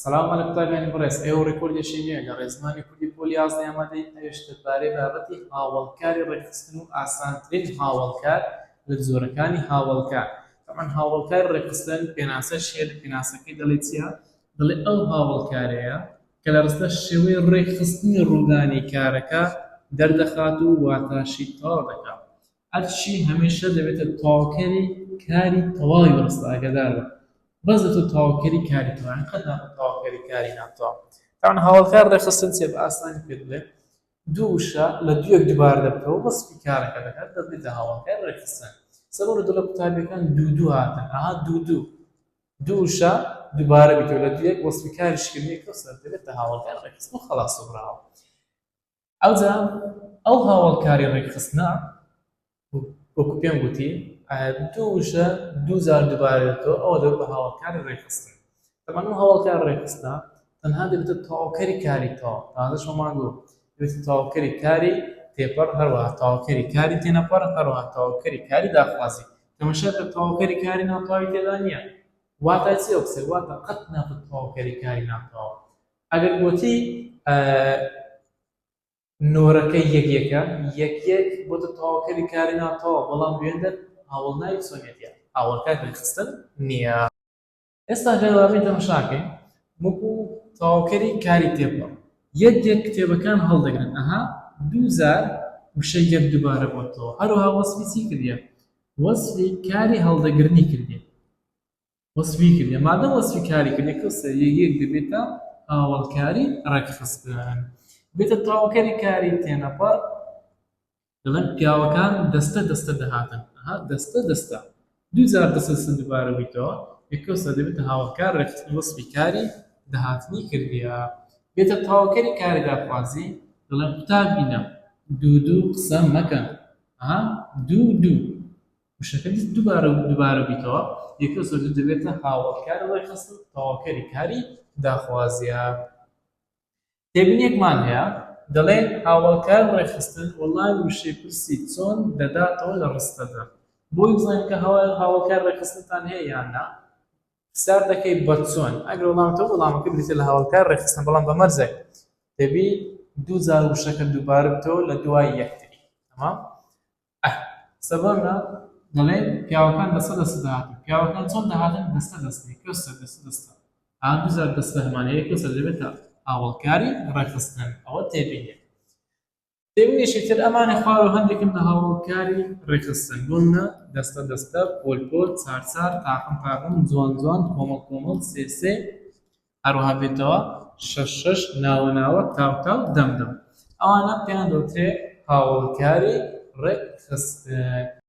سلام علیکم طالبانی بەڕێز ئێوە ڕێکۆردێکی لە ڕێزمانی کوردی پۆلی 11 ئامادەین ئێشتر دەبارەی بابەتی هاوڵکاری ڕێکخستن و ئاسانترین هاوڵکار لە جۆرەکانی هاوڵکار. طبعاً هاوڵکاری ڕێکخستن پێناسەش هەیە لە پێناسەکەی دەڵێ چییە؟ دەڵێ ئەو هاوڵکارەیە کە لە ڕستە شێوەی ڕێکخستنی ڕوودانی کارەکە دەردەخات و واتاشی تەواو دەکات. هەرچی هەمیشە دەبێتە تەواوکەری کاری تەواوی ڕستە ئاگادار بە. بەس دەتۆ تەواوکەری کاری تەواوی قەت تەواوکەری کاری ناتەواو. طبعاً هاوڵکار ڕێکخستن چێ بە ئاسانی پێ دەڵێ دوو وشە لە دوویەک دووبار دەبکەوە وەسفی کارەکە دەکات دەبێتە هاوڵکار ڕێکخستن. سەبەر دڵە قوتابیەکان دوو هاتن ئاها دوو وشە دووبارە بیتەوە لە دوویەک وەسفی کاریشکردنی کەسە دەبێتە هاوڵکار ڕێکخستن و خەلاص وبراوە. ئەوجا ئەو هاوڵکاری ڕێکخستنە وەکو پێم گوتی دوو وشە دووجار دووبارە دێتەوە ئەوە دەبێت بە هاوڵکاری ڕێکخستن. طبعاً ئەو هاوڵکاری ڕێکخستنە تەنها دەبێتە تەواوکەری کاری تەواو. تازە شەومان گوت دەبێتە تەواوکەری کاری تێپەڕ هەروەها تەواوکەری کاری تێنەپەڕ هەروەها تەواوکەری کاری داخوازی. کەمەشە تەواوکەری کاری ناتەواوی تێدا نییە. واتە چی ئەو قسەی؟ واتە قەت نابێت تەواوکەری کاری ناتەواو. ئەگەر گوتی نۆرەکەی یەکیەکە یەکیەک بۆتە تەواوکەری کاری ناتەواو بەڵام دوێندە هاوڵ ناوی چۆنیەتە هاوڵکار ڕێکخستن نییە. ئێستا جەڵابی تەماشاکەین وەکو تەواوکەری کاری تێپەڕ یەک کتێبەکان هەڵدەگرن ئەها دووجار وشە یەک دووبارە بۆتەوە هەروەها وەسفی چی کردیە؟ وەسفی کاری هەڵدەگرنی کردیە. وەسفی کردیە مادەم وەسفی کاری کردیە کەسە یەک دەبێتە هاوڵکاری ڕێکخستن. بێتە تەواوکەری کاری تێنەپەڕ دەڵێن پیاوەکان دەستە دەهاتن ئەها دەستە دووجار دەستە دووبارە بیتەوە یەکەوسە دەبێتە هاوڵکار ڕێکخستن وەسفی کاری دەهاتنی کردیە. بێتە تەواوکەری کاری داخوازی دەڵێن قوتابینە دوو قسە مەکەن ئەها دوو وشەکە دووبارە بیتەوە یەکەوسە دەبێتە هاوڵکار ڕێکخستن تەواوکەری کاری داخوازیە. تێبینیەکمان هەیە دەڵێن هاوڵکار ڕێکخستن وەڵامی وشەی پرسی چۆن دەداتەوە لە ڕستەدا. بۆی بزانین کە هاوڵکار ڕێکخستنتان هەیە یان نا پرسیار دەکەی بە چۆن. ئەگەر وەڵامەکە بریتە لە هاوڵکار ڕێکخستن بەڵام بە مەرجێک دەبی دووجار وشەکە دووبارە بتەوە لە دوای یەکتری. تەمام؟ سەبەبە دەڵێن پیاوەکان دەستە دەهاتن پیاوەکان چۆن دەهاتن دەستە کەسە دەستە ئا دووجار دەستە هەمانەیە کەسە دەبێتە هاوڵکاری ڕێکخستن. ئەوە تێبینیە. تێبینیشی تر ئەمانە خوار و هەندێکم لە هاوڵکاری ڕێکخستن بوونە دەستە پۆل چار تاقم جوان کۆمەڵ سێ هەروەها بێتەوە شەش ناوە تاو دەم ئەوانە پێیان دەوترێت هاوڵکاری ڕێکخستن.